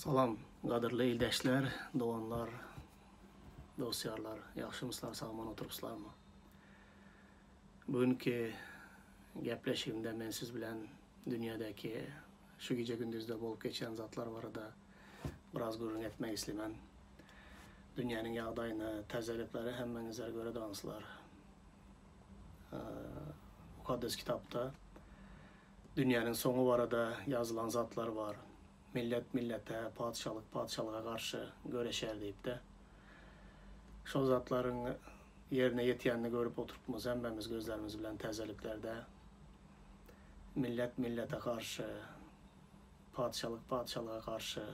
Salam, qadırlı ildeşler, doğanlar, dostlarlar, yaxşımıslar, sağman oturupslarmı? Bugünkü gepleşimde men siz bilen dünyadaki şu gece gündüzde bolup geçen zatlar var da biraz gurur etmek istemen. Dünyanın yağdayını, tezelikleri hemmenizler göre dansılar. Mukaddes kitapta dünyanın sonu var da yazılan zatlar var. Millet millete, padişalık padişalığa karşı göreşer deyip de şu zatların yerine yetiyenini görüp oturupmuz hemmemiz gözlerimiz bilen tezeliklerde millet millete karşı, padişalık padişalığa karşı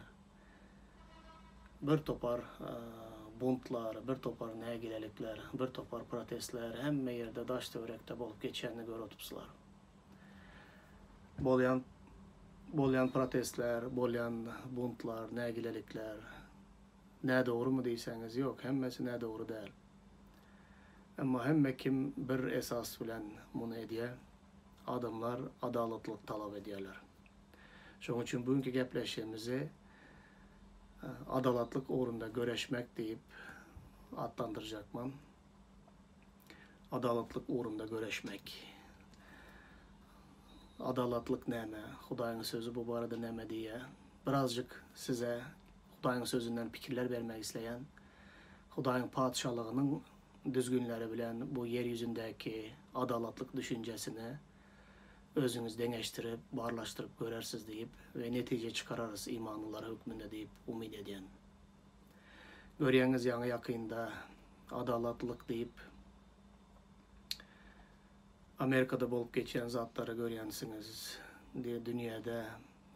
bir topar buntlar, bir topar negilelikler, bir topar protestler hemme yerde daş dövrekte bolup geçenini görüp oturupsuzlar. Bolyan protestler, bolyan buntlar, negilelikler ne doğru mu deyseniz yok, hemmesi ne doğru değil. Ama hemme kim bir esas bilen bunu ediyor, adamlar adaletlik talep ediyorlar. Şunun için bugünkü gepleşimizi adaletlik uğrunda göreşmek deyip adlandıracakman. Adaletlik uğrunda göreşmek. Adaletlik neme, Hudayın sözü bu arada neme diye birazcık size Hudayın sözünden fikirler vermek isteyen, Hudayın padişalığının düzgünleri bilen bu yeryüzündeki adaletlik düşüncesini özünüz deneştirip, barlaştırıp görersiz deyip ve netice çıkararız imanlılara hükmünde deyip umid ediyen. Görüyeniz yani yakında adaletlik deyip Amerika'da bolup geçen zatları görüyorsunuz diye dünyada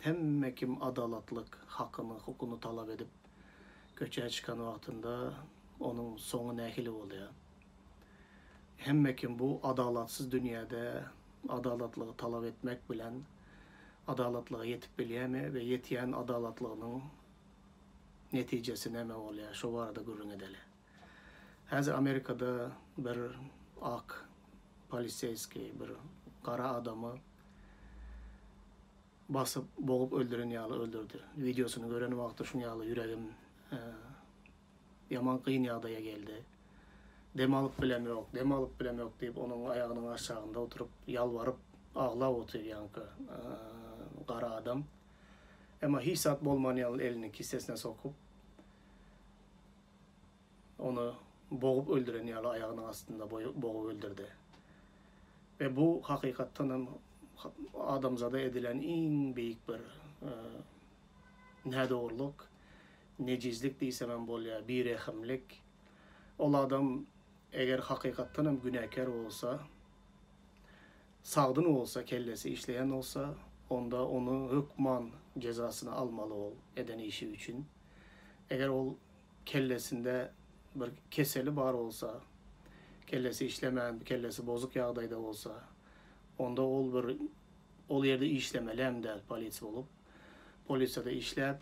hemme kim adaletlik hakkını, hukukunu talep edip köçeye çıkan vaktinde onun sonu nehili oluyor. Hemme kim bu adaletsiz dünyada adaletliği talep etmek bilen adaletliğe yetip biliyemi ve yetiyen adaletliğinin neticesi neme oluyor. Şu varada gurrun edeli. Hazır Amerika'da bir ak poliseyski bir kara adamı basıp boğup öldüren yalı öldürdü. Videosunu gören vakti şun yalı yüreğim yaman kıyın yağdaya geldi. Demalık bilem yok deyip onun ayağının aşağında oturup yalvarıp ağla oturuyor yankı kara adam. Ama hissat bolman yalı elini kistesine sokup onu boğup öldüren yalı ayağının aslında boğup öldürdü. Ve bu hakikaten adamzada edilen en büyük bir nedoğurluk, necizlik deysem bolya, bir rehimlik. O adam eğer hakikaten günahkar olsa, sağdın olsa, kellesi işleyen olsa, onda onu hükman cezasını almalı ol eden işi için. Eğer o kellesinde bir keseli var olsa, kellesi işlemeyen, kellesi bozuk yağdayda olsa, onda ol yerde işlemeli hem de polis olup, polise de işlep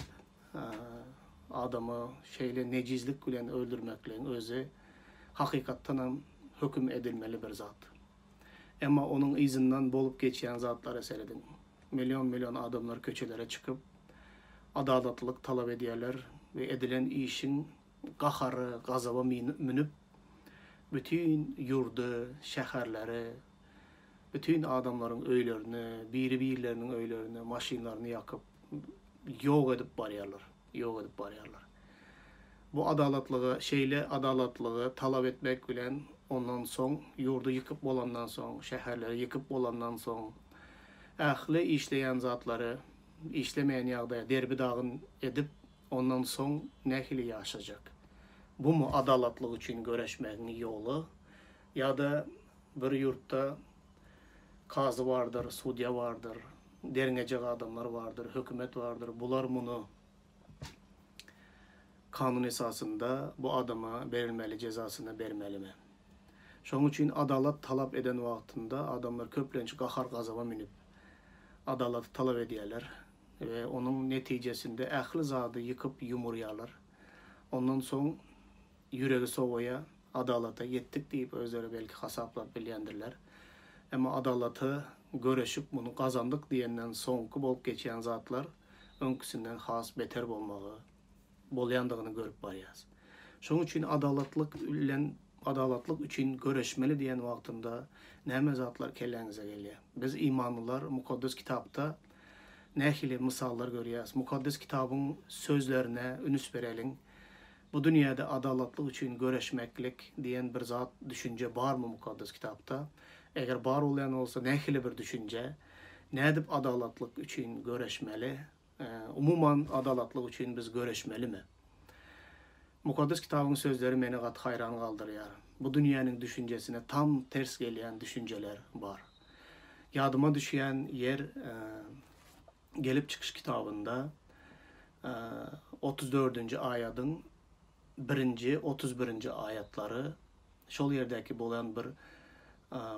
adamı necizlik bilen öldürmekle özü hakikaten hüküm edilmeli bir zat. Ama onun izinden bolup geçen zatlara seyredin. Milyon adamlar köçelere çıkıp adaletlilik talep ediyorlar ve edilen işin qaharı, gazaba minip bütün yurdu, şehirleri, bütün adamların öylerini, birilerinin öylerini, maşinlerini yakıp yok edip barıyorlar. Bu adaletliği talep etmek bilen ondan son yurdu yıkıp olandan son, şehirleri yıkıp olandan son ahli işleyen zatları işlemeyen yağdaya derbi dağın edip ondan son nehli yaşayacak. Bu mu adaletliği için göreşmenin yolu? Ya da bir yurtta kazı vardır, sudya vardır, derinecek adamlar vardır, hükümet vardır. Bunlar bunu kanun esasında bu adama verilmeli, cezasını vermeli mi? Şunun için adalet talep eden vaktinde adamlar köplenç kahar gazaba minip adalet talep ediyorlar ve onun neticesinde ahli zadı yıkıp yumuryalar. Ondan son yüreği soğuya adalete yettik deyip özleri belki hasaplap bilyendirler. Ama adaleti göreşip bunu kazandık diyenden sonku bolup geçen zatlar önküsünden has beter bolmağı, bolyandygyny görüp barýas. Şoň üçin adalatlyk üçin göreşmeli diýen wagtynda näme zatlar kelläňize gelýär? Biz imanlılar mukaddes kitapda nähili misallar görýäs. Mukaddes kitabyň sözlerine ünüs bereliň. Bu dünýäde adalatlyk üçin göreşmeklik diýen bir zat düşünje barmy mukaddes kitapda? Eger bar bolýan bolsa nähili bir düşünje? Nädip adalatlyk üçin göreşmeli? Umuman adalatlyk üçin biz göreşmelimi? Mukaddes kitabyň sözleri meni gat hayran galdyrýar. Bu dünýäniň düşünjesine tam ters gelýän düşünjeler bar. Yadıma düşýän yer Gelip Çıkış kitabında 34. ayatyň 1-nji 31-nji ayatlary şol ýerdäki bolan bir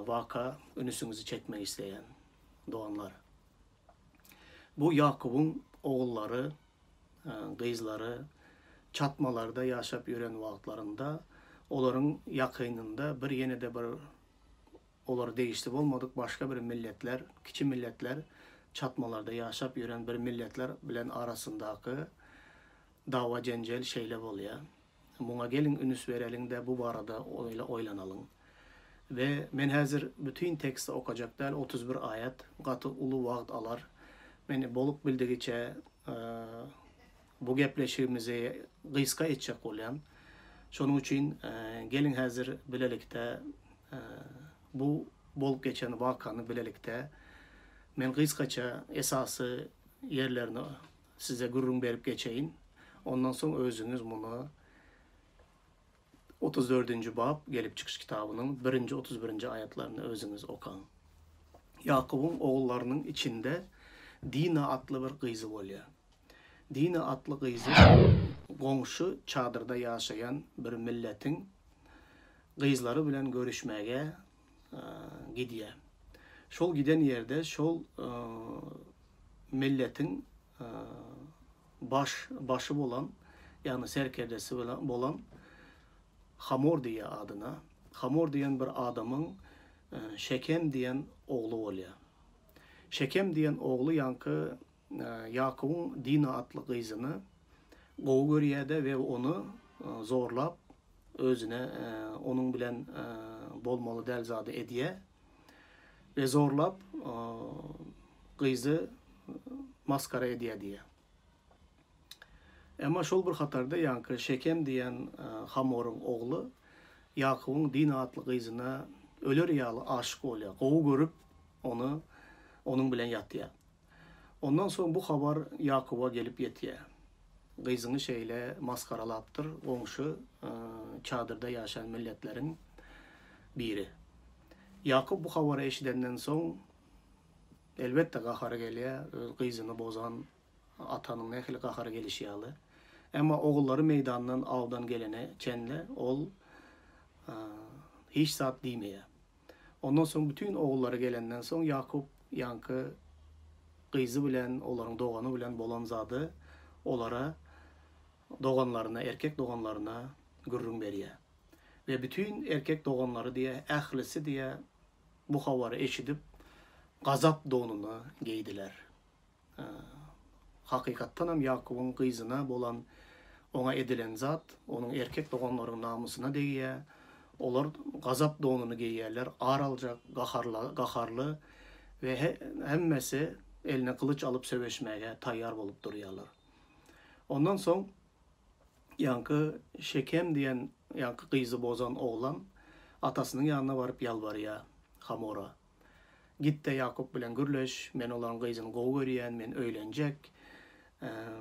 waka ünüsüňizi çekmek isleýän doganlar. Bu Yakubyň oğulları, gyzlary çatmalarda yaşap ýören wagtlarında olaryň ýakynynda bir ýene-de bir olar değişti bolmadyk başga bir milletler, kiçi milletler çatmalarda yaşap ýören bir milletler bilen arasyndaky dawa jenjel şeýle bolýar. Muňa gelin ünüs bereliň-de bu barada oýlanalyň. Ve men häzir bütün teksti okajak däl 31 ayat gaty uly wagt alar. Meni bolup bildigiçe bu gepleşigimizi gyska etjek bolýan. Şonuň üçin gelin häzir bilelikde bu bolup geçen wakany bilelikde men gyskaça esasy yerlerini size gurrun berip geçeyin. Ondan soň özüňiz muny 34. bab Gelip Çıkış kitabynyň 1-nji 31-nji ayatlaryny özüňiz okaň. Yakubyň oğullarynyň içinde Dina atly bir gyzy bolýar. Dina atly gyzy goňşy çadyrda ýaşaýan bir milletiň gyzlary bilen görüşmäge gidýär. Şol giden ýerde şol milletiň başı bolan, ýani serkerdesi bolan Hamor diýe adyna. Hamor diýen bir adamyň Şekem diýen oğlu bolýar. Şekem diýen oğlu ýanky Yakubyň Dina atly gyzyny gowy görýärde we onu zorlap özüne onun bilen bolmaly däl zady edýär ve zorlap gyzy maskara edýär diýär. Ama şol bir hatarda ýanky Şekem diýen Hamoryň oğlu Yakubyň Dina atly gyzyna öler ýaly aşyk bolýar. Gowy görüp onu onun bilen ýatýar. Ondan soň bu habar Yakuba gelip ýetýär. Gyzyny şeýle maskaralapdyr, goňşy çadyrda ýaşaýan milletleriň biri. Yakub bu habary eşidenden soň elbetde gahara gelýär, öz gyzyny bozan atanyň nähili gahara gelişi ýaly. Emma oğulları meydandan awdan gelene çenle ol hiç zat diýmeýär. Ondan soň bütün oğulları gelenden soň Yakup ýanky gyzy bilen, olaryň dogany bilen bolan zady olara doganlaryna, erkek doganlaryna gürrün berýär. Ve bütün erkek doganları diýe, ählisi diýe bu habary eşidip gazap donuny giydiler. Hakykatdan hem Yakubyň gyzyna bolan ona edilen zat, onun erkek doganlaryň namusyna değýär. Olar gazap donuny giyýärler, araljak, gaharly ve hemmesi eline kılıç alıp söweşmäge taýýar bolup durýarlar. Ondan soň ýanky Şekem diýen ýanky gyzy bozan oğlan atasynyň ýanyna baryp ýalbarýar Hamora. Gitde Yakup bilen gürleş, men olaryň gyzyny gowy görýän, men öýlenjek,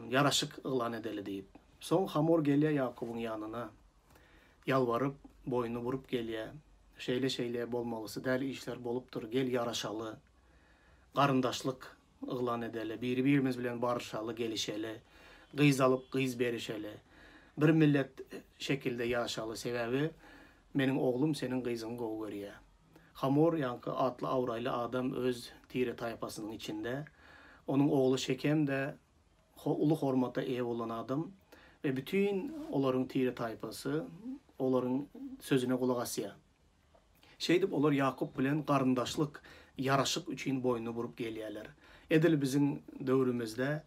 yaraşyk ıglan edeli diýip. Soň Hamor gelýär Yakubyň ýanyna. Ýalbaryp, boynu burup gelýär. Şeýle bolmalysy, däl işler bolupdyr, gel yaraşaly. Garyndaşlyk ıglan edeli, biri-birimiz bilen barışaly, gelişeli, gyz alyp gyz berişeli. Bir millet şekilde ýaşaly sebäbi meniň oglum seniň gyzyň gowy görýär. Hamor ýanky atly awraýly adam öz tire taýpasynyň içinde. Onun oğlu Şekem de uly hormata eýe bolan adam ve bütün olaryň tire taýpasy olaryň sözüne kulak asýar. Şeýdip olar Yakup bilen garyndaşlyk, yaraşyk üçin boynu burup gelýärler. Edil bizim döwrümizde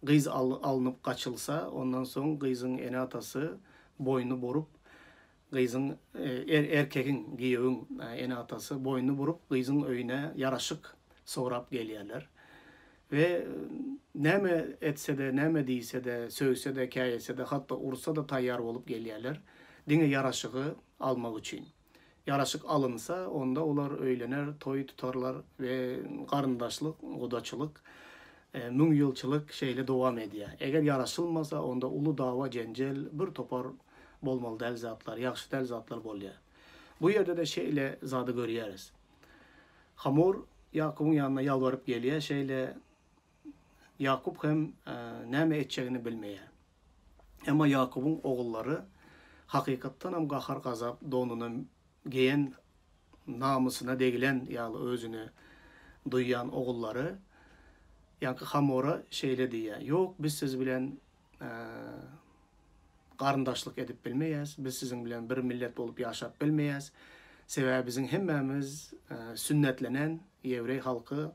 Kız alınıp kaçılsa, ondan sonra kızın ene atası boynu borup, kızın erkekin giyevin ene atası boynu borup kızın öyüne yaraşık sorap geliyerler. Ve neme etse de, neme deyse de, söylese de, kayese de, hatta ursa da tayyar olup geliyerler. Dine yaraşığı almak için. Yaraşık alınsa, onda olar öylener, toy tutarlar ve karındaşlık, odaçılık, mün yılçılık şeyle devam ediyor. Eğer yaraşılmasa, onda ulu dava, cencel, bir topar bolmalı del zatlar, yaxşı del zatlar bolya. Bu yerde de şeyle zadı görüyoruz. Hamur, Yakup'un yanına yalvarıp geliyor, şeyle Yakup hem neme etçeğini bilmeye. Ama Yakup'un oğulları hakikattan hem gahar gazap donunu giyen namusuna degilen yalı özünü duyan oğulları yankı Hamor'a şeyle diye. Yok biz siz bilen qarındaşlık edip bilmeyiz. Biz sizin bilen bir millet olup yaşap bilmeyiz. Sebebi bizim hemmemiz sünnetlenen Yevrey halkı,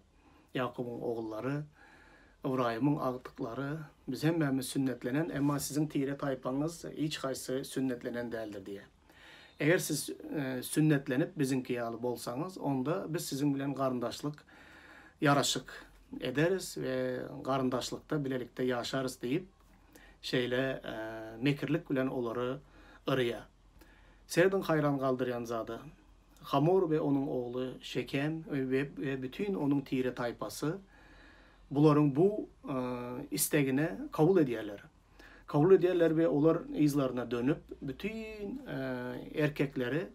Yakup'un oğulları, İbrahim'in ağıtıkları, biz hemmemiz sünnetlenen ama sizin tire taypanız hiç kaysı sünnetlenen değildir diye. Eğer siz sünnetlenip bizimki alıp olsanız, onda biz sizin bilen qarındaşlık yaraşık ederiz ve qarındaşlıkta bilelikte yaşarız deyip şeyle mekirlik bilen oları ırıya. Serden hayran kaldıran zadı. Hamor ve onun oğlu Şekem ve bütün onun tire taypası bunların bu istegine kabul ediyorlar. Kabul ediyorlar ve onlar izlerine dönüp bütün erkekleri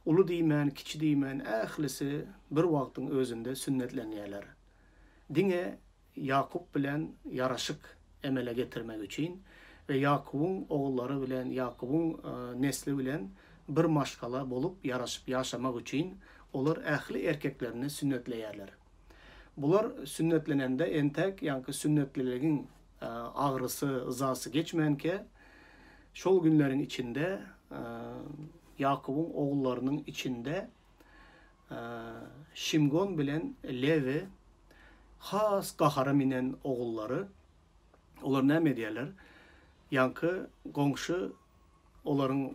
ulu deymen, kiçi deymen, əhlisi bir vaktin özünde sünnetleniyorlar. Dine Yakup bilen yaraşık emele getirmek için ve Yakup'un oğulları bilen, Yakup'un nesli bilen bir maşkala bolup yaraşıp yaşamak için onlar ehli erkeklerini sünnetleyerler. Bular sünnetlenende entek yankı sünnetliliğin ağrısı, ızası geçmenke şol günlerin içinde Yakup'un oğullarının içinde Şimgon bilen Levi has qaharı minen oğulları onlar ne mediyerler? Yankı komşu onların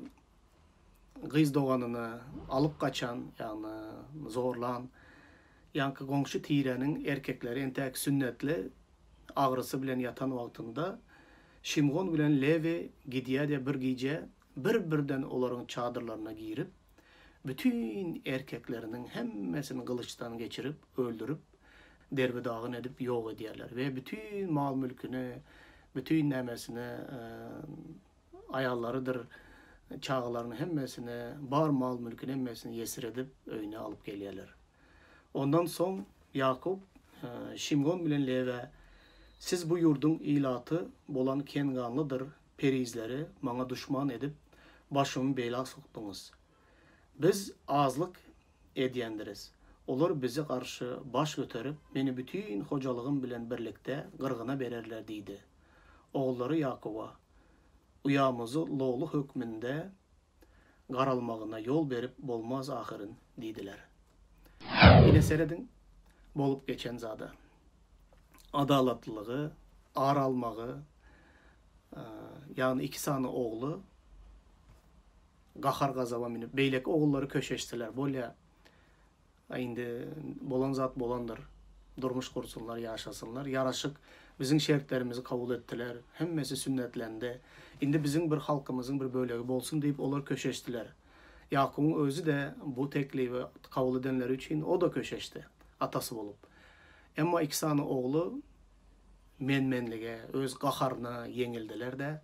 kız doğanını alıp kaçan yani zorlan yankı komşu tirenin erkekleri entek sünnetli ağrısı bilen yatan vaktinde Şimgon bilen Levi gidiyor de bir gece birden onların çadırlarına girip bütün erkeklerinin hemmesini kılıçtan geçirip öldürüp derbedağın edip yok ediyorlar ve bütün mal mülkünü, bütün nemesini, ayarlarıdır, çağlarını hemmesini, bar mal mülkünü hemmesini yesir edip öyüne alıp geliyorlar. Ondan son Yakup, Şimgon bilen Leve, siz bu yurdun ilatı bolan kenganlıdır, perizleri bana düşman edip başımı bela soktunuz. Biz azlık ediyendiriz. Olur bizi karşı baş götürüp beni bütün hocalığım bilen birlikte qırğına bererler deydi. Oğulları Yakup'a uyamızı loğlu hükmünde qaralmağına yol berip bolmaz ahırın deydiler. Yine seredin bolup geçen zada. Adalatlığı, ağır almağı, yani iki sanı oğlu qahar qazaba minip beylek oğulları köşeştiler. Bolya indi bolan zat bolandır. Durmuş kursunlar, yaşasınlar. Yaraşık bizim şertlerimizi kabul ettiler. Hemmesi sünnetlendi. Indi bizim bir halkımızın bir bölegi bolsun deyip onlar köşeştiler. Yakup'un özü de bu teklifi kabul edenler için o da köşeşti. Atası bolup. Ama iki sanı oğlu menmenlige, öz qaharına yengildiler de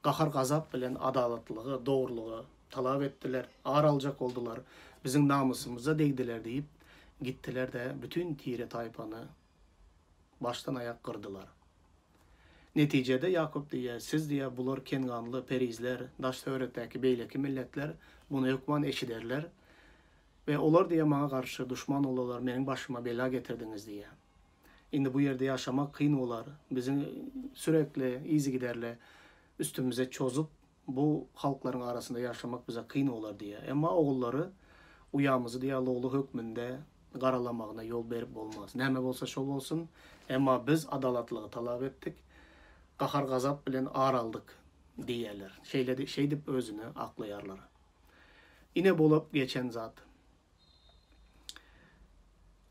qahar gazap bilen adalatlığı, doğruluğu talep ettiler. Ağır alacak oldular. Bizim namusumuza değdiler deyip gittiler de bütün tire taypanı baştan ayak kırdılar. Neticede Yakup diye, siz diye bular kenganlı perizler, daş öğretteki beyleki milletler bunu hükman eşiderler. Ve onlar diye bana karşı düşman olurlar, benim başıma bela getirdiniz diye. Şimdi bu yerde yaşamak kıyın olar. Bizim sürekli izi giderle üstümüze çozup bu halkların arasında yaşamak bize kıyın olar diye. Ama oğulları uyamızı diye oğlu hükmünde qaralamağına yol berip bolmaz. Näme bolsa şol bolsun, emma biz adalatlygy talap etdik. Qahar gazap bilen araldık diýerler. Şey dip özüne aklaýarlar. Ine bolup geçen zat.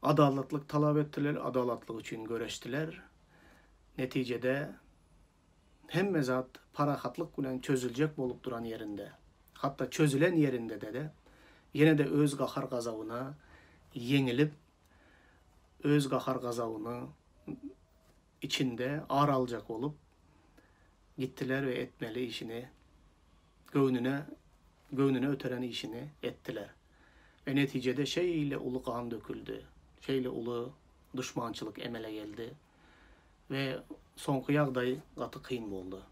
Adalatlyk talap ettiler, adalatlyk üçin göreşdiler. Neticede hemme zat parahatlyk bilen çözüljek bolup duran yerinde, hatta çözülen yerinde de yine de öz qahar gazabyna yeňilip, öz qahar gazabyny içinde araljak bolup gittiler ve etmeli işini, göwnüne öteren işini ettiler. Ve neticede şeyle ulu kan döküldü, şeyle ulu düşmançılık emele geldi ve soňky ýagdaý gaty kyn boldu.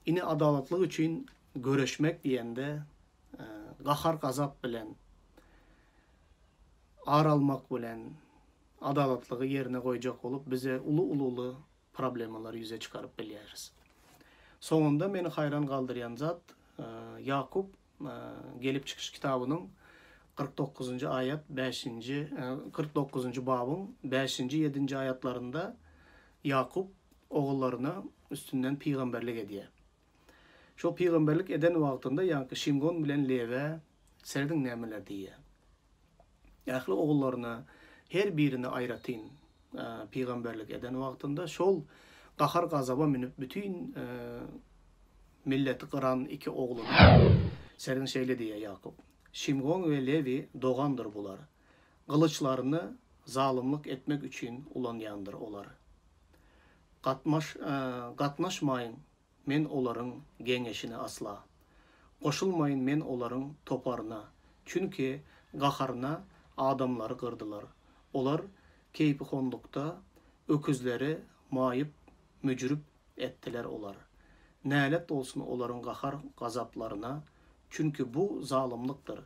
Ine adalatlyk üçin göreşmek diýende qahar gazap bilen, aralmak bilen adalatlygy yerine goýjak bolup bize ulu problemalar yüze çıkarıp bilýäris. Soňunda meni hayran galdyrýan zat Yakup gelip çıkış kitabynyň 49. ayat 5. 49. babyň 5. 7. ayatlarında Yakup oğullarına üstünden peygamberlik edýär. Şo peygamberlik eden wagtynda ýa-ki Şimgon bilen Lewe serdiň nämeler diýär. Ýa-ki oğullarına her birini aýratyn peygamberlik eden wagtynda şol qahar gazaba minip bütün milleti qıran iki oğlunu serdiň şeýle diýär Yakup. Şimgon we Levi dogandyr bular. Kılıçlarını zalimlik etmek üçün ulanyandır olar. Gatnaşmayın men olaryň geňeşine asla. Koşulmayın men olaryň toparına. Çünkü gaharyna adamları kırdılar. Olar keypi hondukta öküzleri mayıp mücürüp ettiler olar. Nälet olsun olaryň gahar gazaplarına. Çünkü bu zalimlikdir.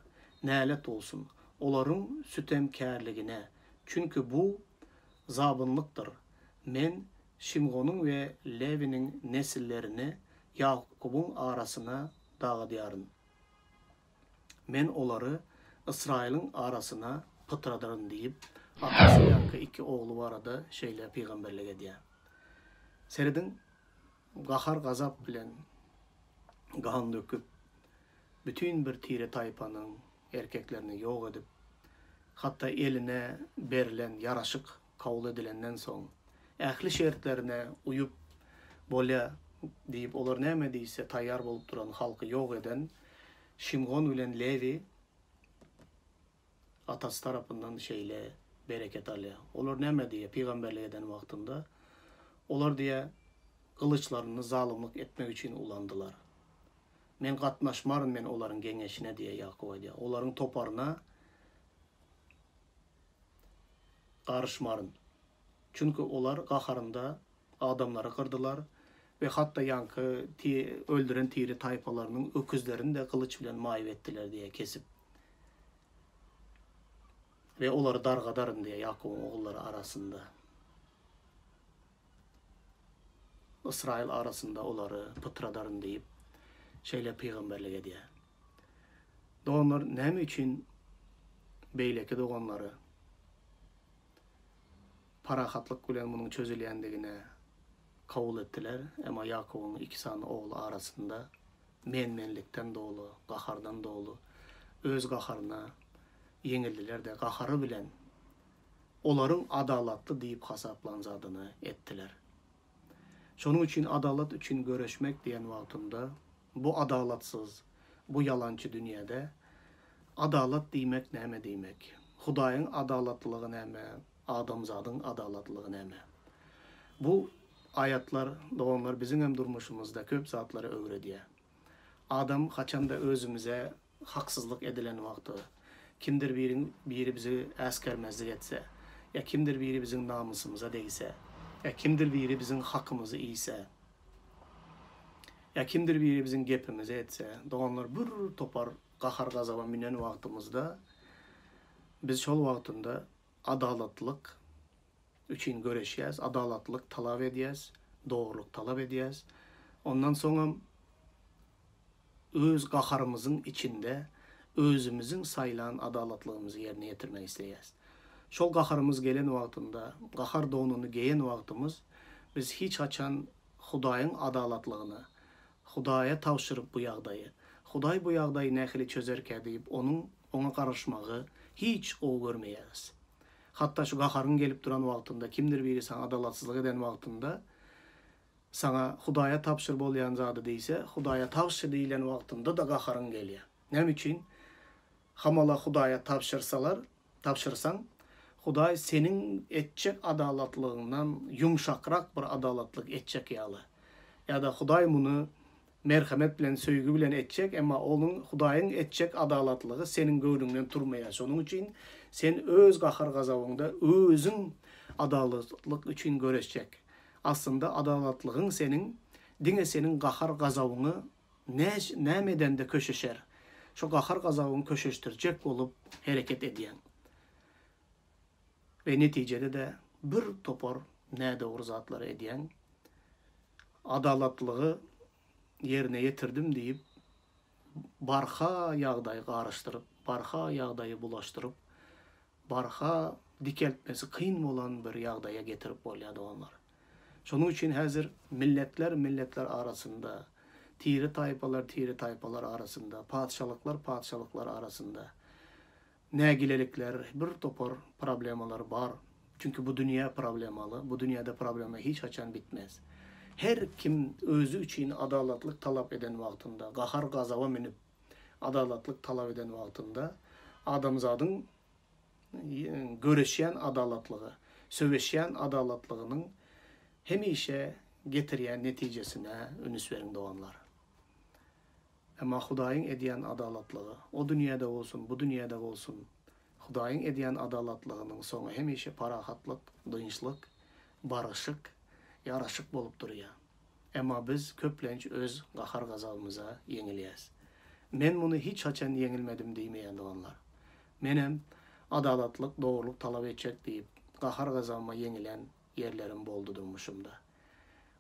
Nälet olsun olaryň sütemkärligine. Çünkü bu zabınlıktır. Men Şimgon'un ve Levi'nin nesillerini Yakup'un arasına dağıdýaryn. Men olary İsrail'in arasına pıtradarın deyip atasy ýa-ki iki oğlu barada şeýle peygamberlik edýär. Serediň gahar gazap bilen gan döküp bütün bir tire taýpanyň erkeklerini ýok edip hatta eline berilen yaraşyk kabul edilenden soň ähli şertlerine uyup bolýa diýip olar näme diýse taýýar bolup duran halky ýok eden Şimgon bilen Levi atasy tarapyndan şeýle bereket alýar. Olar näme diýe peygamberlik eden wagtynda olar diýe kılıçlarını zalimlik etmek için ulandılar. Men gatnaşmaryn men olaryň geňeşine diýe Yakup diýär. Olaryň toparına garşmaryn. Çünkü olar gaharynda adamları kırdılar ve hatta ýa-ki öldüren tiri taýpalarynyň öküzlerini de kılıç bilen maýyp etdiler diýe kesip. Ve olary dargadaryn diýe Yakup'un oğulları arasında. İsrail arasında olary pıtradaryn diýip şeýle peygamberlik edýär. Doganlar näme üçin beýleki doganlary parahatlyk bilen munyň çözülýändigine kabul ettiler. Emma Yakup'un iki sany oğlu arasında menmenlikden dolu, gahardan dolu, öz gaharyna yeňildiler de gahary bilen olaryň adalatly diýip hasaplanjadyny ettiler. Şonuň üçin adalat üçin göreşmek diýen wagtynda bu adalatsız, bu yalançy dünýede adalat diýmek näme diýmek? Hudaýyň adalatlygy näme? Adamzadyň adalatlygy näme? Bu ayatlar, doganlar bizim hem durmuşumuzda köp zatlara öwredýär. Adam haçanda özümüze haksızlık edilen wagty, kimdir biri bizi äskermezlik etse, ya kimdir biri bizim namusumuza değse, ya kimdir biri bizim hakkımızı iyse, ya kimdir biri bizim gepimizi etse, doganlar bir topar qahar gazaba minen wagtymyzda biz şol wagtynda adalatlyk üçin göreşýäs, adalatlyk talap edýäs, dogrulyk talap edýäs. Ondan soňra öz gaharymyzyň içinde özümüzün sayılan adalatlığımızı yerine getirmek isteyeceğiz. Şol gaharımız gelen wagtynda, gahar donunu giyen wagtymız biz hiç açan Hudaýyň adalatlığını, Hudaýa tawşyryp bu ýagdaýy. Hudaý bu ýagdaýy nähili çözerkä diýip ona garaşmagy hiç ow görmeýäris. Hatta şu gaharyň gelip duran wagtynda kimdir biri sana adalatsyzlyk eden wagtynda sana Hudaýa tapşyr bolýan zady diýse, Hudaýa tapşyr diýilen wagtynda da gaharyň gelýär. Näme üçin? Hamala Hudaýa tapşyrsaň, Hudaý senin etjek adalatlygyňdan yumşakrak bir adalatlyk etjek ýaly. Ya da Hudaý muny merhamet bilen, söýgü bilen etjek, emma onuň Hudaýyň etjek adalatlygy senin göwnüňden turmaýar. Şonuň üçin sen öz gahar gazabyňda özüň adalatlyk üçin göreşjek. Aslında adalatlygyň senin gahar gazabyňy nämeden de köşeşer. Şu gahar gazabyny köşeştirjek bolup hereket edýän. Ve neticede de bir topar nädogry zatlary edýän. Adalatlygy yerine getirdim diýip barha ýagdaý garaşdyryp, barha ýagdaýy bulaşdyryp, barha dikeltmesi kyn bolan bir ýagdaýa getirip bolýady onlar. Şonuň üçin häzir milletler arasında, tiri taypalar arasında, padşalyklar arasında nägilelikler, bir topar problemalar bar. Çünkü bu dünya problemalı, bu dünyada problema hiç açan bitmez. Her kim özü üçin adalatlyk talap eden wagtynda, gahar gazaba minip adalatlyk talap eden wagtynda adamzadyň göreşýän adalatlygy, söweşýän adalatlygynyň hemişe getirýän netijesine ünüs beriň doganlar. Ama Hudaýyň edýän adalatlygy, o dünyada bolsun, bu dünyada bolsun, Hudaýyň edýän adalatlygynyň soňy hemişe parahatlyk, dynçlyk, barışyk, yaraşyk bolup durýar. Ama biz köplenç öz gahar gazabymyza ýeňilýäs. Men muny hiç açan ýeňilmedim diýmeýän doganlar. Menem adalatlyk, dogrulyk talap etjek diýip gahar gazabyma ýeňilen yerlerim boldy durmuşumda.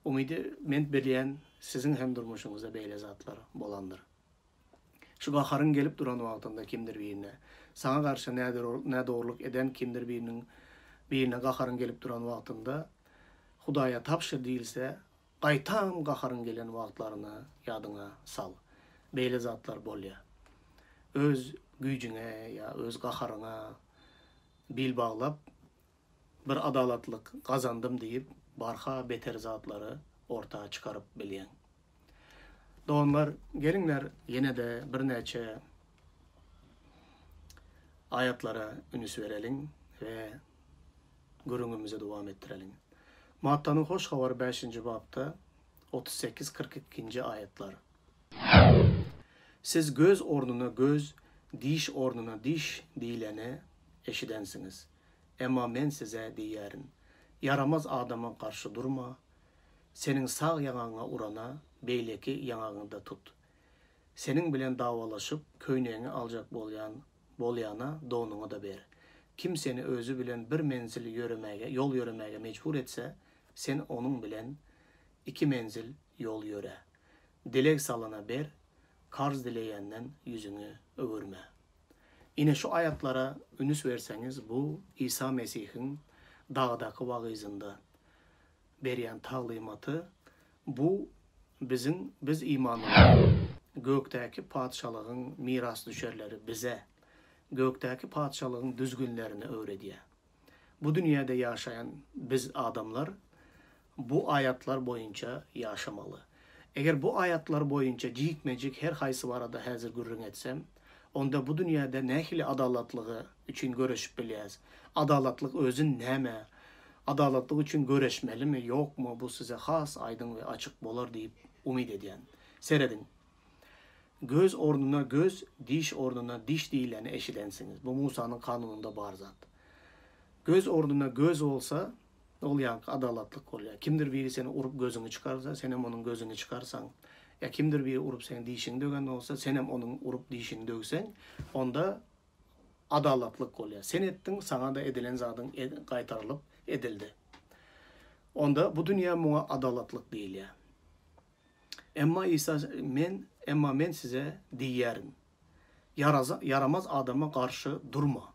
Umydy men bilýän siziň hem durmuşuňyzda beýle zatlar bolandyr. Şu gaharyň gelip duran wagtynda kimdir birine, sana garşy nädogrulyk eden kimdir birine gaharyň gelip duran wagtynda Hudaýa tapşyr diýilse, gaýtan gaharyň gelen wagtlaryny ýadyňa sal. Beýle zatlar bolýar. Öz güýjüňe ya öz gaharyňa bil baglap bir adalatlyk gazandym diýip barha beter zatlary ortağa çıkarıp bilýän. Doganlar, geliňler ýene de bir näçe ayatlara ünüs bereliň we görüňümizde dowam etdirelim. Mattanyň hoş habary 5-nji babda 38-42-nji ayatlar. Siz göz ornuna göz, diş ornuna diş diýileni eşidensiňiz. Emma men size diýärim, yaramaz adama karşı durma, senin sağ ýagaňa urana, beýleki ýagaňynda tut. Senin bilen dawalaşyp, köýneğini aljak bolýana donuňa da ber. Kim seni özü bilen bir menzil yol yöremäge mecbur etse, sen onun bilen 2 menzil yol yöre. Dilek salana ber, karz dileýänden yüzüňi öwürme. Ine şu ayatlara ünüs verseňiz, bu İsa Mesih'iň dağdaki wagyzynda berýän taýlimaty, bu biz imanymyz, gökdäki padşalygyň miras düşerleri bize, gökdäki padşalygyň düzgünlerini öwredýär. Bu dünyada yaşayan biz adamlar bu ayatlar boyunca yaşamalı. Eğer bu ayatlar boyunca jikmejik her haýsy barada häzir gürrüň etsem, onda bu dünyada nähili adalatlygy üçin göreşip bilýäs. Adalatlyk özün näme? Adalatlyk üçin göreşmelimi, ýokmu? Bu size has, aydın ve açık bolar diýip umid edýän. Seredin. Göz ornuna göz, diş ornuna diş diýileni eşidensiňiz. Bu Musanyň kanununda bar zat. Göz ornuna göz olsa, ol ýa adalatlyk bolýar. Kimdir biri seni urup gözüňi çıkarsa, sen hem onun gözüni çıkarsan, ya kimdir biri urup senin dişini dögen olsa, sen hem onun urup dişini dögsen, onda adalatlyk bolýar. Sen ettin, sana da edilen zadyň gaýtarylyp edildi. Onda bu dünya muňa adalatlyk diýilýär. Emma men size diýärim. Yaramaz adama karşı durma.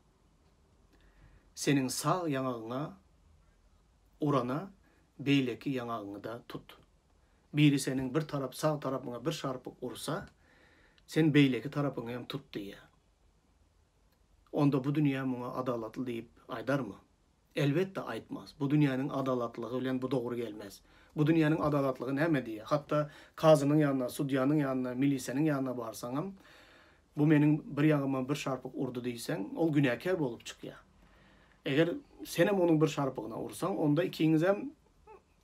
senin sağ yanağına urana beyleki yanağını da tut. Biri senin bir taraf sağ tarafına bir şarpık ursa sen beyleki tarafını hem tut diye. Onda bu dünya buna adalatlı deyip aydar mı? Elbette aytmaz. Bu dünyanın adalatlığı bilen bu doğru gelmez. Bu dünyanın adalatlığı neme diye. Hatta kazının yanına, sudyanın yanına, milisenin yanına barsanam, bu menin bir yanıma bir şarpık urdu deysen, ol günahkar bolup çıkıyor. Eğer sen hem onun bir şarpığına ursan, onda ikiniz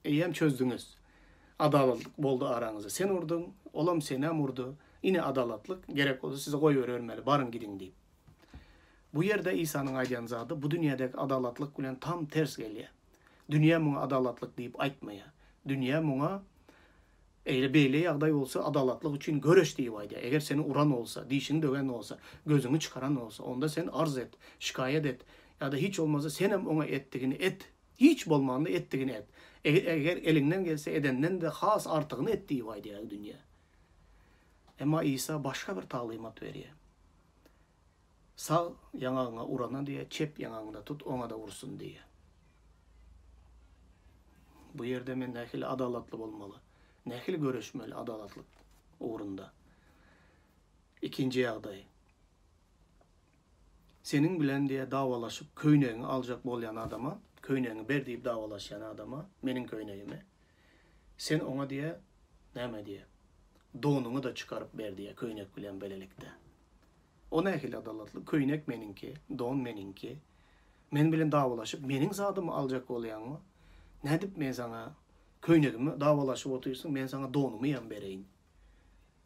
hem çözdünüz. Adalatlık boldu aranızda. Sen urdun, olam sen hem urdu. Yine adalatlık, gerek olsa size koy örmeli, barın gidin deyip. Bu yerde İsa'nın aydan zadı, bu dünyadaki adalatlık bilen tam ters geliyor. Dünya buna adalatlık deyip aytmaya. Dünya buna eğer beyle yağday olsa adalatlık için görüş deyip aydı. Eğer seni uran olsa, dişini döven olsa, gözünü çıkaran olsa, onda sen arz et, şikayet et. Ya da hiç olmazsa sen hem ona ettiğini et. Hiç bolmağında ettiğini et. Eğer elinden gelse edenden de has artığını et deyip aydı ya dünya. Ama İsa başka bir talimat veriyor. Sağ yanağına urana diye, çep yanağında tut, ona da vursun diye. Bu yerde men nehil adalatlı olmalı. Nehil görüşmeli adalatlık uğrunda. İkinci yağday. Senin bilen diye davalaşıp köyneğini alacak bolyan adama, köyneğini ber deyip davalaşan adama, menin köyneğimi, sen ona diye, neme diye, donunu da çıkarıp ber diye, köynek bilen belelikte. O nehil adalatlı, köynek meninki, don meninki, men bilen davalaşıp, menin zadımı alacak bolyan mı? Ne dip men sana köyneğimi davalaşıp oturursun, men sana donumu yan bereyim.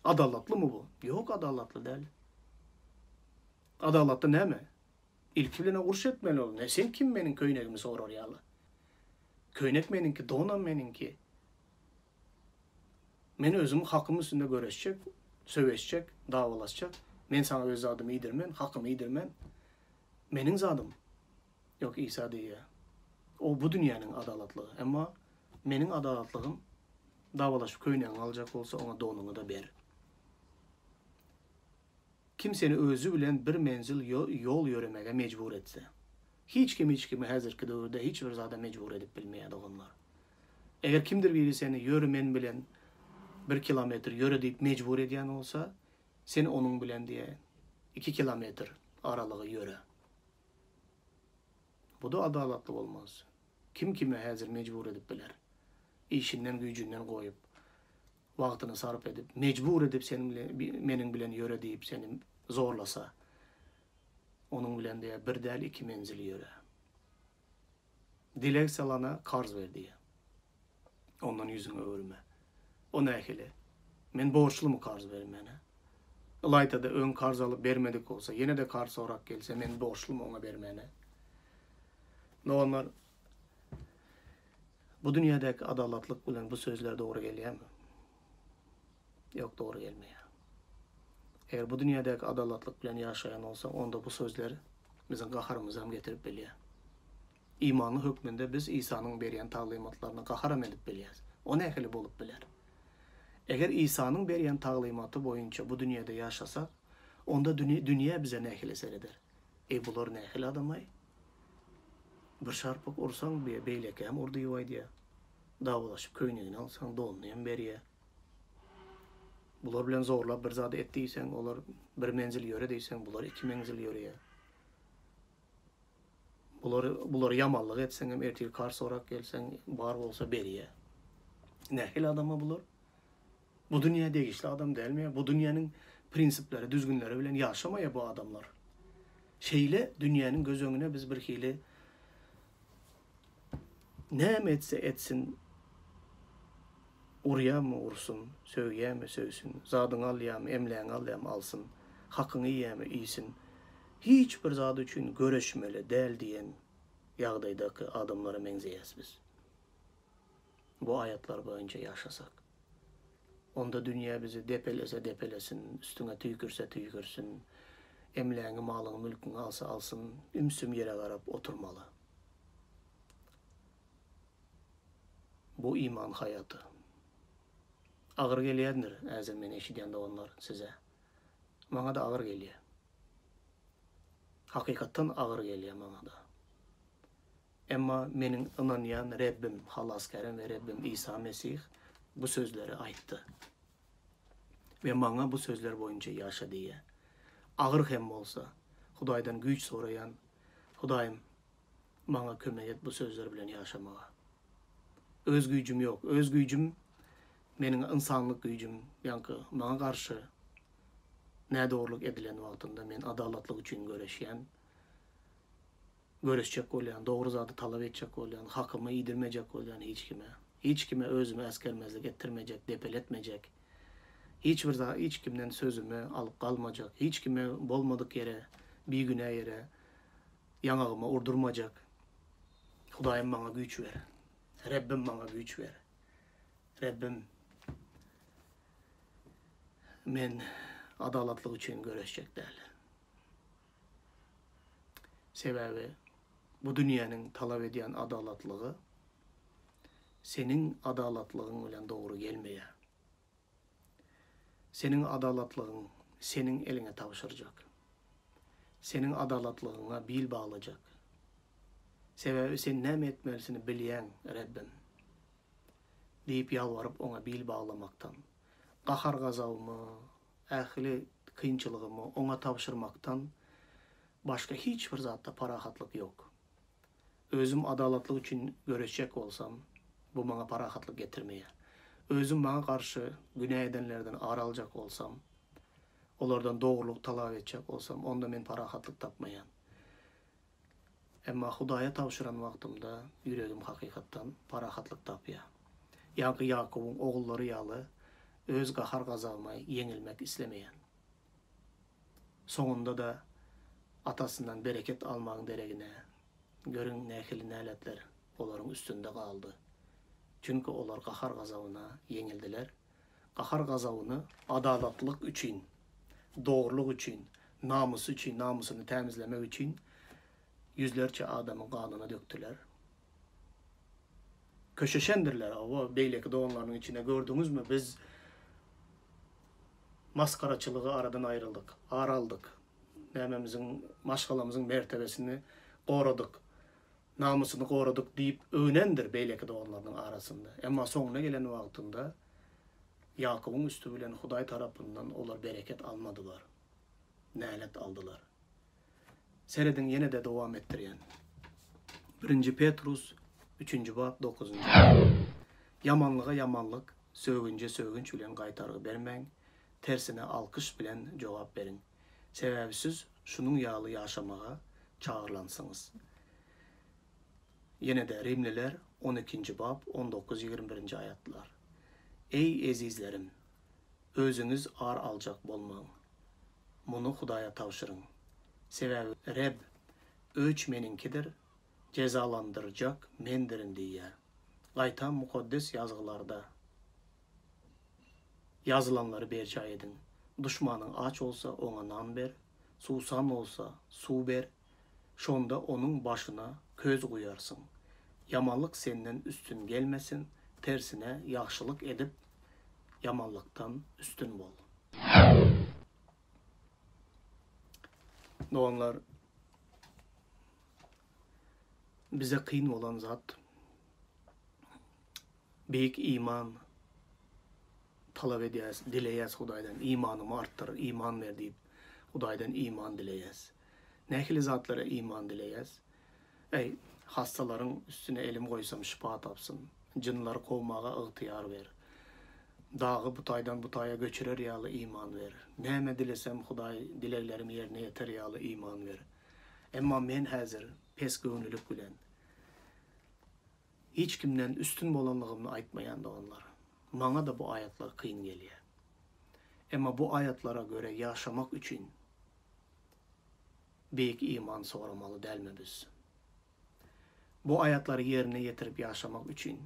Adalatlı mı bu? Yok, adalatlı değil. Adalatlı ne mi? İlki bilene uruş etmeli ol. Ne sen kim benim köyneğimi sorar yalı? Köynek meninki, donam meninki. Men özümü hakkımın üstünde görüşecek, söveşecek, davalaşacak. Men sana öz zadımı iyidirmen, hakkımı iyidirmen. Menin zadım. Yok İsa diye. O bu dünyanın adalatlığı. Ama menin adalatlığım davalaşıp köyneğini alacak olsa ona donunu da ber. Kimseni özü bilen bir menzil yol yürümeye mecbur etse. Hiç kimi hazırki dövrde hiçbir zada mecbur edip bilmeyedi onlar. Eğer kimdir biri seni yürümen bilen 1 kilometre yürü deyip mecbur ediyen olsa, seni onun bilen diye 2 kilometre aralığı yürü. Bu da adalatlı olmaz. Kim kime hazır mecbur edip biler. İşinden gücünden koyup, vaktini sarf edip, mecbur edip menin bilen yürü deyip seni zorlasa, onun bilen diye bir değil 2 menzil yürü. Dilek salana karz ver diye. Ondan yüzünü örme. O nehili. Men borçlu mu karz vermene? Ilayta da ön karz alıp vermedik olsa, yine de karz olarak gelse, men borçlu mu ona vermene? Ne onlar bu dünyadaki adalatlık bilen bu sözler doğru geliyor mu? Yok, doğru gelmiyor. Eğer bu dünyadaki adalatlık bilen yaşayan olsa, onda bu sözleri bizim kaharımıza hem getirip biliyor. İmanlı hükmünde biz İsa'nın beriyen talimatlarını kaharam edip biliyoruz. O nehili bolup bilir. Eğer İsa'nın beriyen talimatı boyunca bu dünyada yaşasak, onda dünya bize nehili seyreder. Bular nehil adamay. Bir şarpık ursan beyleke hem urdu yuvay diye. Davalaşıp köyneğini alsan donunu hem beriye. Bular bilen zorla bir zada ettiysen, olar bir menzil yöre deysen, bular 2 menzil yöreye. Bular yamallık etsen hem ertil karşı olarak gelsen, var olsa beriye. Nehil adama bular. Bu dünya değişli adam değil mi? Bu dünyanın prinsipleri, düzgünleri bilen yaşamaya bu adamlar. Şeyle dünyanın göz önüne biz bir hile ne etse etsin, urya mı ursun, söğüye mi söğsün, zadın alya mı, emleğin alya mı alsın, hakkını yiye mi iyisin, hiçbir zat için görüşmeli değil diyen yağdaydaki adamlara menzeyiz biz. Bu ayetler boyunca yaşasak. Onda dünya bizi depelese depelesin, üstüne tüykürse tüykürsün, emleğini, malını, mülkünü alsa alsın, ümsüm yere karab oturmalı. Bu iman hayatı. Ağır geliyendir, azim men eşiden de onlar size. Bana da ağır geliyor. Hakikatten ağır geliyor bana da. Emma menin inanyan Rabbim, halaskarım ve Rabbim İsa Mesih bu sözleri aytdı. Ve bana bu sözler boyunca yaşa diye. Ağır hem olsa, Hudaydan güç sorayan, Hudayım bana kömek et bu sözler bilen yaşamağa. Öz gücüm yok. Öz gücüm, menin insanlık gücüm, yankı bana karşı ne doğruluk edilen vaktinde men adalatlık için görüşecek olayan, doğru zatı talep edecek olayan, hakkımı iyidirmeyecek olayan hiç kime özümü eskermezlik ettirmeyecek, depeletmeyecek, hiç kimden sözümü alıp kalmayacak, hiç kime bolmadık yere, bir güne yere yanağıma urdurmayacak. Hudayım bana güç ver. Rabbim bana güç ver. Rabbim men adalatlık için görüşecek derler. Sebebi bu dünyanın talep ediyen adalatlığı senin adalatlığın ile doğru gelmeye. Senin adalatlığın senin eline tavşıracak. Senin adalatlığına bil bağlayacak. Sebebi sen ne etmelisini bileyen Rabbim deyip yalvarıp ona bil bağlamaktan, kahar gazabımı, ahili kıyınçılığımı ona tavşırmaktan başka hiçbir zatta parahatlık yok. Özüm adalatlık için görüşecek olsam, bu bana parahatlık getirmeye. Özüm bana karşı günah edenlerden aralacak olsam, onlardan doğruluk talep edecek olsam, onda men parahatlık tapmayan. Ama Hudaya tavşıran vaktimde yüreğim hakikattan parahatlık tapıyor. Yankı Yakub'un oğulları yalı öz kahar gazalmay yenilmek istemeyen. Sonunda da atasından bereket almağın deregine görün nehili neletler onların üstünde kaldı. Çünkü onlar kahar gazavına yenildiler. Kahar gazavını adalatlık için, doğruluk için, namusu için, namusunu temizlemek için yüzlerce adamın kanına döktüler. Köşeşendirler. O beyleki de onların içine gördünüz mü? Biz maskaraçılığı aradan ayrıldık, araldık. Nememizin, maşgalamızın mertebesini korudık. Namusunu koruduk deyip önendir beyleki de onların arasında. Ama sonuna gelen vaktinde Yakup'un üstü bilen Huday tarafından onlar bereket almadılar. Nalet aldılar. Seredin yine de devam ettiriyen. 1. Petrus 3. bab 9. Yamanlığa yamanlık, sögünce sögünç bilen kaytarğı vermeyin. Tersine alkış bilen cevap verin. Sebepsiz şunun yağlı yaşamağa çağırlansınız. Yine de Rimliler 12. bab 19-21. ayetler. Ey ezizlerim, özünüz ağır alacak bolmağın. Bunu Hudaya tavşırın. Sebebi Reb öç meninkidir, cezalandıracak mendirin diye. Gaytan mukaddes yazgılarda yazılanları berca edin. Düşmanın aç olsa ona nan ver, susan olsa su ver, şonda onun başına köz koyarsın. Yamanlık senden üstün gelmesin, tersine yaxşılık edip yamanlıktan üstün bol. Doğanlar bize kıyın olan zat büyük iman talep ediyaz, dileyez Hudaydan. İmanımı arttır, iman ver deyip Hudaydan iman dileyez. Nehli zatlara iman dileyez. Ey hastaların üstüne elim koysam şifa tapsın. Cınları kovmağa ıhtiyar ver. Dağı butaydan butaya göçürer yalı iman ver. Neme dilesem Huday dileklerimi yerine yeter yalı iman ver. Emma men hazır pes gönüllük bilen hiç kimden üstün bolanlığımı aytmayan da onlar. Bana da bu ayetler kıyın geliyor. Ama bu ayetlara göre yaşamak için büyük iman soramalı değil mi biz? Bu ayetleri yerine getirip yaşamak için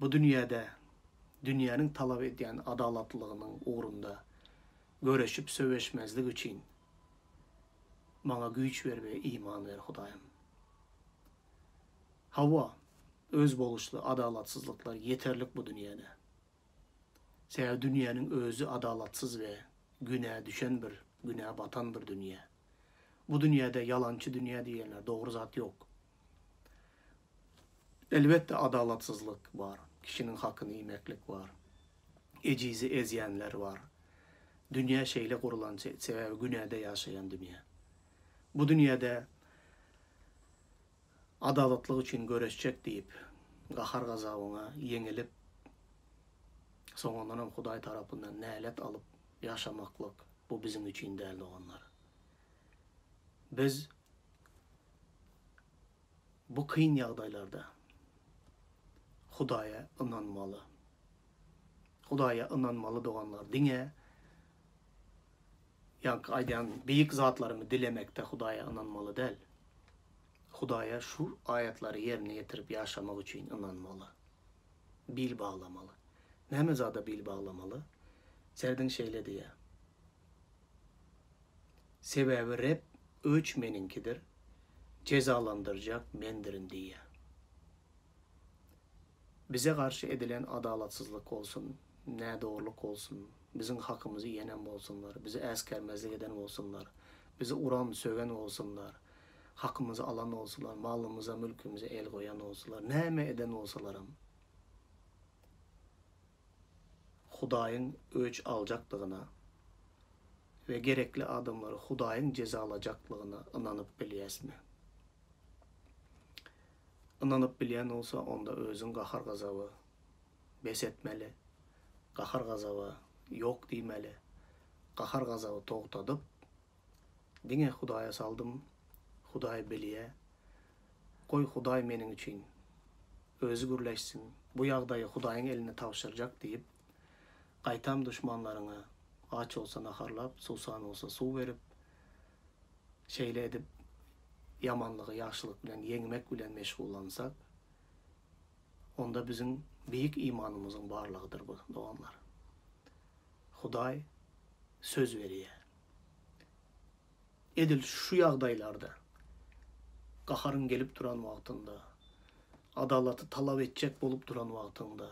bu dünyada dünyanın talep edilen adalatlığının uğrunda görüşüp söveşmezlik için bana güç ver ve iman ver Hudayım. Hava, öz boluşlu adalatsızlıklar yeterlik bu dünyada. Sebebi dünyanın özü adalatsız ve günah düşen günah batan bir dünya. Bu dünyada yalancı dünya diyenler doğru zat yok. Elbette adalatsızlık var. Kişinin hakkını yemeklik var. Ecizi ezyenler var. Dünya şeyle kurulan sebebi güneyde yaşayan dünya. Bu dünyada adalatlık için görüşecek deyip gahar gazabına yenilip sonundan Huday tarafından nalet alıp yaşamaklık bu bizim için değerli olanlar. Biz bu kıyın yağdaylarda Hudaya inanmalı. Hudaya inanmalı doğanlar dine yankı aydan büyük zatlarımı dilemekte Hudaya inanmalı değil. Hudaya şu ayetleri yerine getirip yaşamak için inanmalı. Bil bağlamalı. Ne mezada bil bağlamalı? Serdin şeyle diye. Sebebi Rab ölçmeninkidir. Cezalandıracak mendirin diye. Bize karşı edilen adalatsızlık olsun, ne doğruluk olsun, bizim hakkımızı yenen olsunlar, bizi eskermezlik eden olsunlar, bizi uran söven olsunlar, hakkımızı alan olsunlar, malımıza, mülkümüze el koyan olsunlar, neme eden olsalarım, Hudayın ölç alacaklığına ve gerekli adımları Hudayın cezalacaklığına inanıp biliyesmi. İnanıp bilen olsa onda özün qahar gazabı besetmeli, qahar gazabı yok demeli, qahar gazabı toğtadıp, dine Hudaya saldım, Huday biliye, koy Huday menin için özü gürleşsin, bu yağdayı Hudayın eline tavşıracak deyip, qaytam düşmanlarına aç olsa naharlap, susan olsa su verip, şeyle edip, yamanlığı, yaşlılık bilen, yengmek bilen meşgullansak, onda bizim büyük imanımızın varlığıdır bu doğanlar. Huday söz veriyor. Edil şu yağdaylarda, qaharın gelip duran vaxtında, adalatı talep edecek bolup duran vaxtında,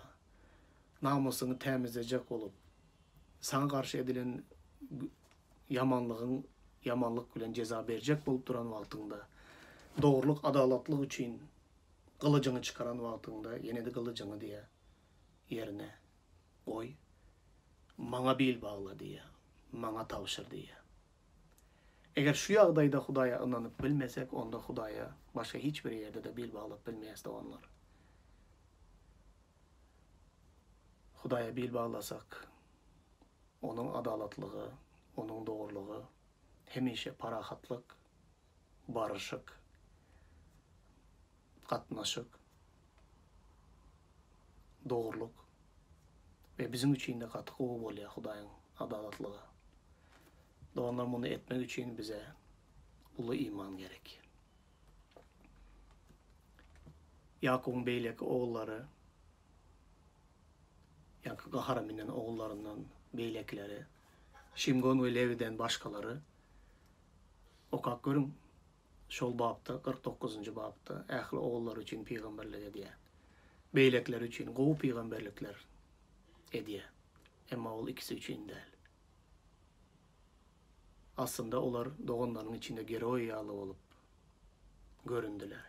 namusunu temizleyecek olup, sana karşı edilen yamanlık bilen ceza verecek bolup duran vaxtında, doğruluk, adalatlık için kılıcını çıkaran vaxtında, yine de kılıcını diye yerine koy, mana bil bağla diye, mana tavşır diye. Eğer şu yağdayda Hudaya inanıp bilmesek, onda Hudaya başka hiçbir yerde de bil bağlayıp bilmeyiz de onlar. Hudaya bil bağlasak, onun adalatlığı, onun doğruluğu, hemişe parahatlık, barışık, katnaşık, doğruluk ve bizim için de katkı oluyor Hudayın adalatlığı. Doğanlar bunu etmek için bize ulu iman gerek. Yakup'un beylek oğulları, Yankı Qaharaminin oğullarından beylekleri, Şimgon ve Levi'den başkaları, okak görün, şol babda, 49. babda, ehli oğulları için peygamberlik ediye, beylekler için qoğu peygamberlikler ediye, ama ol ikisi için değil. Aslında onlar doğanların içinde geroyalı olup göründüler.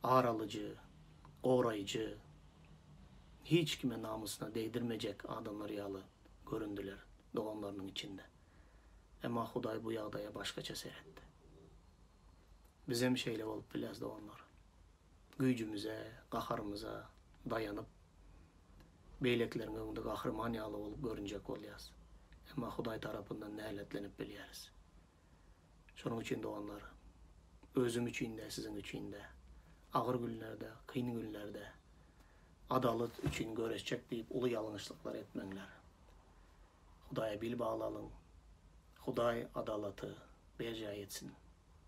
Ağralıcı, qorayıcı, hiç kime namusuna değdirmeyecek adamlar yalı göründüler doğanlarının içinde. Ama Huday bu yağdaya başkaça seyretti. Bizim şeyle olup bilez doğanlar. Gücümüze, qaharımıza dayanıp, beyleklerin önünde kahraman yalı olup görünecek olayız. Ama Huday tarafından nehletlenip biliyoruz. Şunun için doğanlar, özüm için de, sizin için de, ağır günlerde, kıyın günlerde, adalet için görüşecek deyip ulu yanlışlıklar etmenler. Hudaya bil bağlalım. Huday adalatı berca etsin,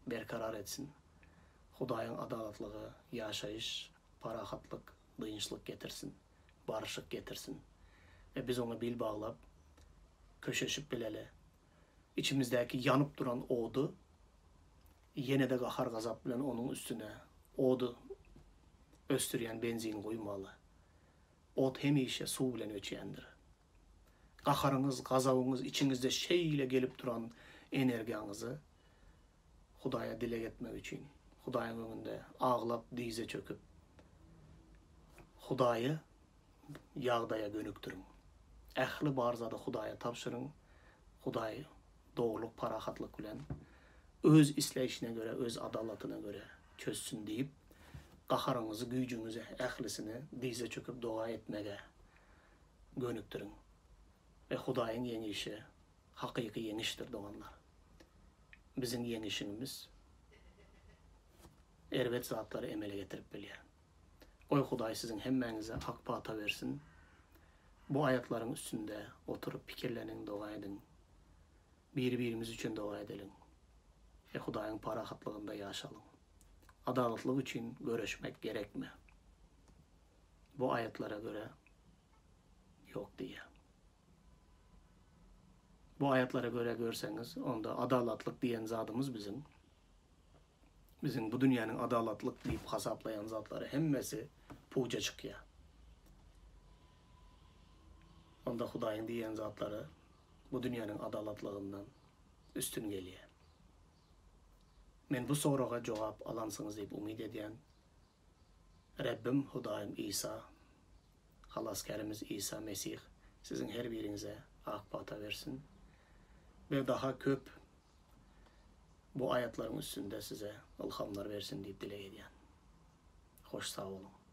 berkarar etsin. Hudayın adalatlığı, yaşayış, parahatlık, dıyınçlık getirsin, barışık getirsin. Ve biz onu bil bağlap, köşeşip bilele, içimizdeki yanıp duran odu, yine de qahar gazap bilen onun üstüne odu östüryen benzin koymalı. Ot hemişe su bilen öçeyendir. Qaharınız, gazabınız içinizde şeyle gelip duran energiyanızı Hudaya dile etmek için, Hudayın önünde ağlap, dize çöküp, Hudayı yağdaya gönüktürün. Ähli bar zada Hudaya tapşırın. Huday doğruluk, parahatlık bilen öz isleyişine göre, öz adalatına göre çözsün deyip qaharınızı, gücünüzü, ählisini dize çöküp dua etmege gönüktürün. Ve Hudayın yenişi hakiki yeniştir doğanlar. Bizim yenişimiz ervet zatları emele getirip bilýär. Oy Huday sizin hemmenize hak pata versin. Bu ayetlerin üstünde oturup pikirlenin, dua edin. Birbirimiz için dua edelim. Ve Hudayın parahatlığında yaşalım. Adaletlik için görüşmek gerek mi? Bu ayetlere göre yok diye. Bu ayetlere göre görseniz, onda adaletlik diyen zadımız bizim. Bizim bu dünyanın adaletlik deyip hasaplayan zatları hemmesi puca çıkıyor. Onda Hudayın diyen zatları bu dünyanın adaletliğinden üstün geliyor. Men bu soruğa cevap alansınız deyip umid ediyen Rabbim Hudayım İsa, halaskarımız İsa Mesih sizin her birinize akbata versin ve daha köp bu ayetlerin üstünde size ilhamlar versin deyip dile ediyen. Hoş sağ olun.